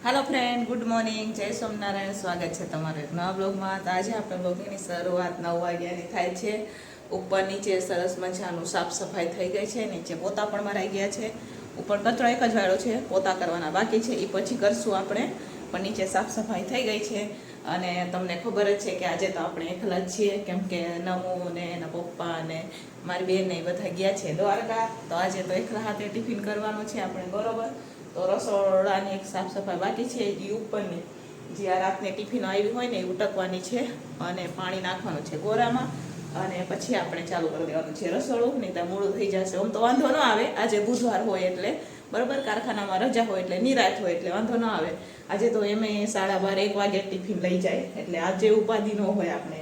Hello friend, good morning, जय सोमनारायण। स्वागत है तमारू एक नवा ब्लॉगમાં। તો આજે આપણે બ્લોગની શરૂઆત 9 વાગ્યાની થાય છે। ઉપર નીચે સરસ મજાનું સાફ સફાઈ થઈ ગઈ છે। નીચે પોતા પણ મરાઈ ગયા છે। ઉપર કચરો એક જ વાળો છે, પોતા કરવાના બાકી છે, એ પછી કરશું આપણે। પણ નીચે સાફ સફાઈ થઈ ગઈ છે। અને તમને ખબર જ છે કે આજે તો આપણે એકલા જ છીએ, કેમ કે નમુ ને એના પપ્પા અને મારી બેન ને બધા ગયા છે દ્વારકા। તો આજે તો એકલા હાથે ટિફિન કરવાનું છે આપણે, બરોબર। તો રસોડાની એક સાફ સફાઈ બાકી છે, એ ઉપરની જે આ રાતને ટિફિન આવી હોય ને એ ઉટકવાની છે અને પાણી નાખવાનું છે ગોરામાં, અને પછી આપણે ચાલુ કરી દેવાનું છે રસોડું। નહીં તો મોડું થઈ જશે। આમ તો વાંધો ન આવે, આજે બુધવાર હોય એટલે બરાબર, કારખાનામાં રજા હોય એટલે નિરાત હોય એટલે વાંધો ન આવે। આજે તો એમ 12:30 1 વાગે ટિફિન લઈ જાય, એટલે આજે ઉપાધિ ન હોય આપણે,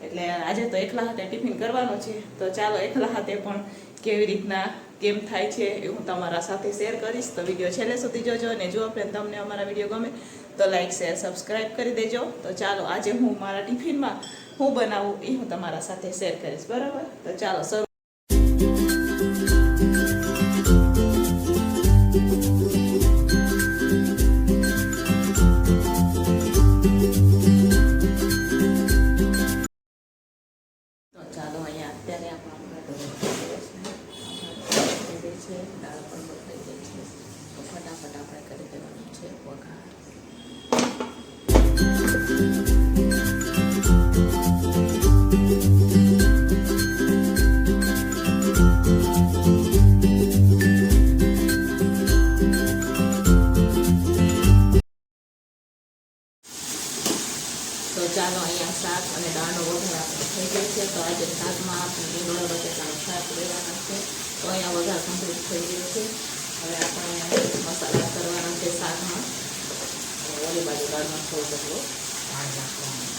એટલે આજે તો એકલા હાથે ટિફિન કરવાનું છે। તો ચાલો એકલા હાથે પણ કેવી રીતના કેમ થાય છે એ હું તમારા સાથે શેર કરીશ। તો વિડીયો છેલ્લે સુધી જોજો, અને જો તમને અમારા વિડીયો ગમે તો લાઈક શેર સબસ્ક્રાઈબ કરી દેજો। તો ચાલો આજે હું મારા ટિફિનમાં હું બનાવું એ હું તમારા સાથે શેર કરીશ, બરાબર। તો ચાલો શરૂ। દાળ પણ બફાઈ ગઈ છે, તો ફટાફટ આપણે કરી દેવાનું છે વઘાર। તો ચાલો, અહીંયા શાક અને દાળનો વઘાર આપણે થઈ ગયો છે। તો આજે શાકમાં આપણે લીમડો બટેકાનું શાક લેવાના છે। તો અહીંયા વઘાર કમ્પ્લીટ થઈ ગયો છે। હવે આપણે મસાલા કરવાના છે શાકમાં, અને ઓલી બાજુ દાળમાં થોડો જેટલો પાણી નાખવાનું।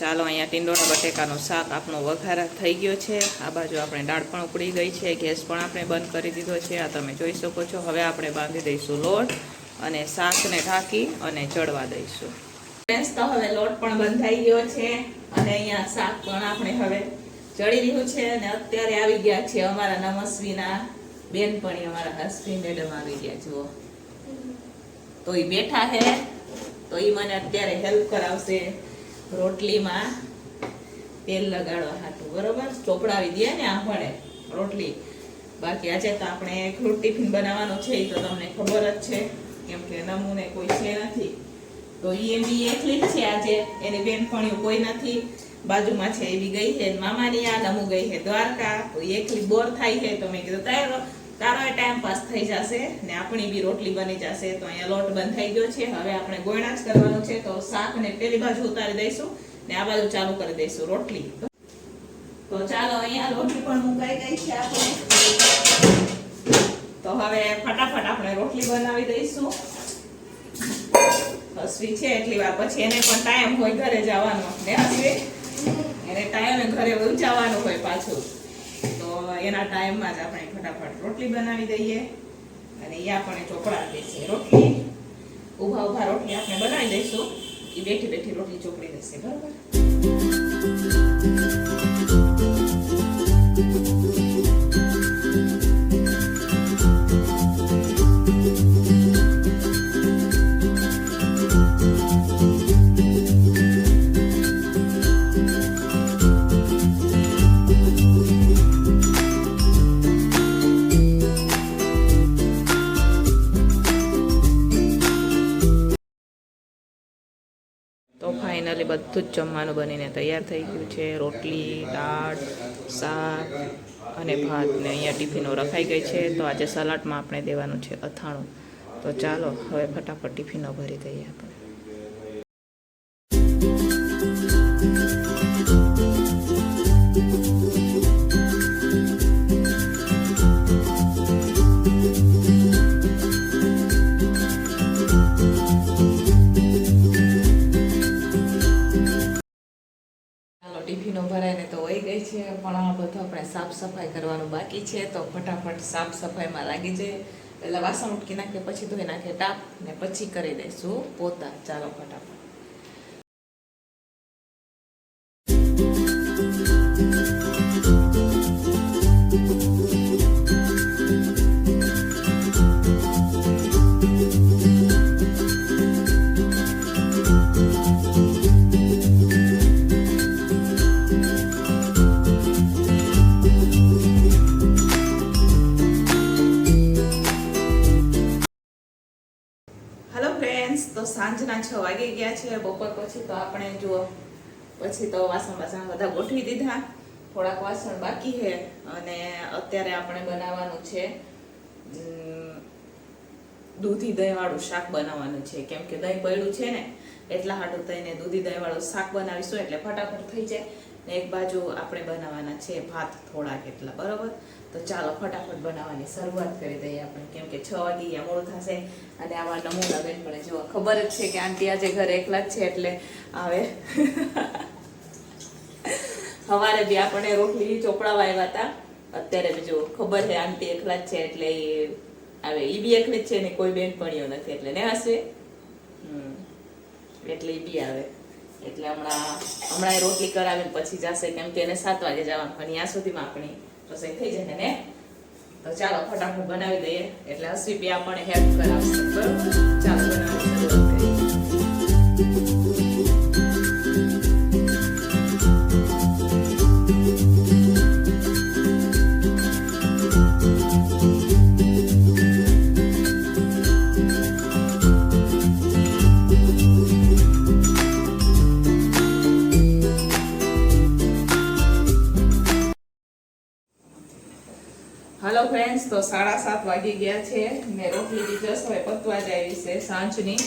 ચાલો, અહીંયા ટીંડોળા બટેકાનું શાક આપણું વઘાર થઈ ગયો છે। આ બાજુ આપણે દાળ પણ ઉકળી ગઈ છે, ગેસ પણ આપણે બંધ કરી દીધો છે, આ તમે જોઈ શકો છો। હવે આપણે બાંધી દઈશું લોટ અને શાકને ઢાંકી અને ચડવા દઈશું। ફ્રેન્ડ્સ, તો હવે લોટ પણ બંધાઈ ગયો છે અને અહીંયા શાક પણ આપણે હવે ચડી રહ્યું છે। અને અત્યારે આવી ગયા છે અમારા નમસ્વીના બેનપણી, અમારા હસબી મેડમ આવી ગયા। જુઓ, તો એ બેઠા છે, તો એ મને અત્યારે હેલ્પ કરાવશે રોટલીમાં તેલ લગાડવા હાટું, બરોબર। ચોપડાવી દે ને આપણે રોટલી। બાકી આજે તો આપણે એકલું ટિફિન બનાવવાનું છે, એ તો તમને ખબર જ છે, કેમ કે નમૂને કોઈ છે નથી, તો એ બી એકલી જ છે આજે, એની બેનપણીઓ કોઈ નથી। બાજુમાં છે એ બી ગઈ છે મામાની, આ નમુ ગઈ છે દ્વારકા, તો એકલી બોર થાય છે। તો મેં કીધું તારો ટાઈમ પાસ થઈ જશે ને આપણી બી રોટલી બની જશે। તો અહીંયા લોટ બંધ થઈ ગયો છે, હવે આપણે ગોયણા જ કરવાનું છે। તો શાક ને પેલી બાજુ ઉતારી દઈશું ને આ બાજુ ચાલુ કરી દઈશું રોટલી। તો ચાલો, અહીંયા રોટલી પણ મુકાઈ ગઈ છે આપણે, તો હવે ફટાફટ આપણે રોટલી બનાવી દઈશું। હસવી છે એટલી વાર, પછી એને પણ ટાઈમ હોય ઘરે જવાનો ને હસવી, એને ટાઈમે ઘરે જવાનું હોય પાછું, તો એના ટાઈમમાં જ આપણે ફટાફટ રોટલી બનાવી દઈએ અને એ આપણે ચોપડા દેશે રોટલી। ઊભા ઊભા રોટલી આપણે બનાવી દઈશું, એ બેઠી બેઠી રોટલી ચોપડી દેશે, બરાબર। તો ફાઇનલી બધું જ જમવાનું બનીને તૈયાર થઈ ગયું છે। રોટલી, દાળ, શાક અને ભાત ને અહીંયા ટિફિનો રખાઈ ગઈ છે। તો આજે સલાડમાં આપણે દેવાનું છે અથાણું। તો ચાલો, હવે ફટાફટ ટિફિનો ભરી દઈએ આપણે। ટિફિનો ભરાઈને તો વહી ગઈ છે, પણ આ બધું આપણે સાફ સફાઈ કરવાનું બાકી છે, તો ફટાફટ સાફ સફાઈમાં લાગી જઈએ પહેલાં વાસણ ઉટકી નાખીએ, પછી ધોઈ નાખીએ ટાપ, ને પછી કરી દઈશું પોતા. ચાલો ફટાફટ. તો સાંજના 6 વાગી ગયા છે. બપોર પછી તો આપણે જુઓ પછી તો વાસણ બધા ગોઠવી દીધા, થોડાક વાસણ બાકી છે. અને અત્યારે આપણે બનાવવાનું છે દૂધી દહીં વાળું શાક બનાવવાનું છે. કેમ કે દહીં પડ્યું છે ને એટલા હાટું થઈને દૂધી દહીં વાળું શાક બનાવીશું એટલે ફટાફટ થઈ જાય. ને એક બાજુ આપણે બનાવવાના છે ભાત થોડાક એટલા, બરોબર. તો ચાલો ફટાફટ બનાવવાની શરૂઆત કરી દઈએ આપણે, કેમ કે 6 વાગી મોડું થશે. અને આવા નમૂના બેન પણ જો ખબર જ છે કે આંટી આજે ઘરે એકલા જ છે એટલે આવે. સવારે બી આપણે રોટલી ચોપડાવા આવ્યા હતા, અત્યારે બી જો ખબર છે આંટી એકલા જ છે એટલે આવે. ઈ બી એકલી જ છે ને કોઈ બેનપણીઓ નથી એટલે ને હશે એટલે ઈ બી આવે. એટલે હમણાં રોટલી કરાવીને પછી જશે, કેમ કે એને 7 વાગે જવાનું, પણ ત્યાં સુધીમાં આપણી રસોઈ થઈ જશે ને. તો ચાલો ફટાફટ બનાવી દઈએ એટલે હસવી બી આપણને હેલ્પ કરાવશે, બરોબર. ચાલો બનાવવાની શરૂઆત કરીએ. હાલો ફ્રેન્ડ્સ, તો 7:30 વાગી ગયા છે ને રોટલી બી જસ હવે પતવા જ આવી છે સાંજની.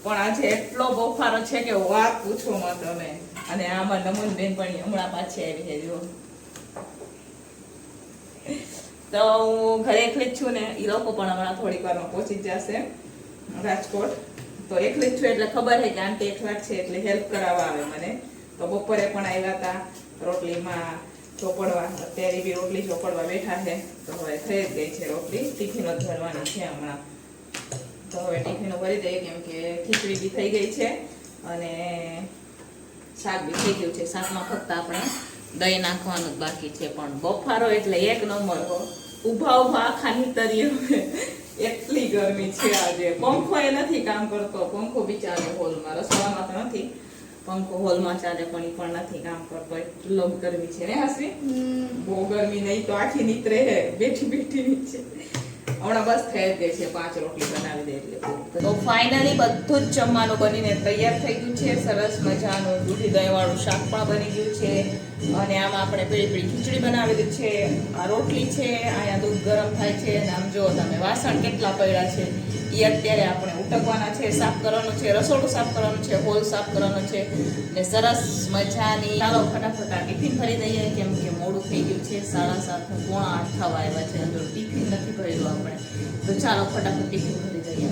પણ આજે એટલો બફારો છે કે વાત પૂછો માં તમે. અને આમાં નમૂન બેનપણી હમણાં પાછી આવી છે જો. તો હું ઘરે એકલી જ છું ને, એ લોકો પણ હમણાં થોડીક વારમાં પહોંચી જશે રાજકોટ. તો એકલી જ છું એટલે ખબર છે કે આંટી એકલા જ છે એટલે હેલ્પ કરાવવા આવે મને. તો બપોરે પણ આવ્યા હતા રોટલીમાં ચોપડવા, અત્યારે બી રોટલી ચોપડવા બેઠા છે. તો હવે થઈ જ ગઈ છે રોટલી, ટિફિનો જ ભરવાની છે હમણાં. તો હવે ટિફિનો ભરી દઈએ કેમ કે ખીચડી બી થઈ ગઈ છે અને શાક બી થઈ ગયું છે. શાકમાં ફક્ત આપણે દહીં નાખવાનું જ બાકી છે. પણ બફારો એટલે એક નંબર હો, ઊભા આખા નીતરીએ. એટલી ગરમી છે આજે. પંખો એ નથી કામ કરતો, પંખો બી ચાલે હોલમાં, રસોડામાં તો નથી પંખો, હોલમાં ચાલે પણ એ પણ નથી કામ કરતો. એટલો ગરમી છે ને હાસવી, બહુ ગરમી. નહીં તો આખી નીતરે હે બેઠી બેઠી નીચે. હમણાં બસ થઈ જ ગઈ છે, 5 રોટલી બનાવી દે એટલે. તો ફાઇનલી બધું જ જમવાનું બનીને તૈયાર થઈ ગયું છે. સરસ મજાનું દૂધી દહીં વાળું શાક પણ બની ગયું છે. અને આમાં આપણે પીળી ખીચડી બનાવેલી છે. આ રોટલી છે, અહીંયા દૂધ ગરમ થાય છે. અને આમ જો તમે વાસણ કેટલા પડ્યા છે એ અત્યારે આપણે ઉટકવાના છે, સાફ કરવાનું છે, રસોડું સાફ કરવાનું છે, હોલ સાફ કરવાનો છે. ને સરસ મજાની ચાલો ફટાફટ આ ટિફિન ભરી દઈએ કેમ કે મોડું થઈ ગયું છે. 7:30 પોણા 8 થવા આવ્યા છે, હજુ ટિફિન નથી ભર્યું આપણે. તો ચાલો ફટાફટ ટિફિન ભરી દઈએ.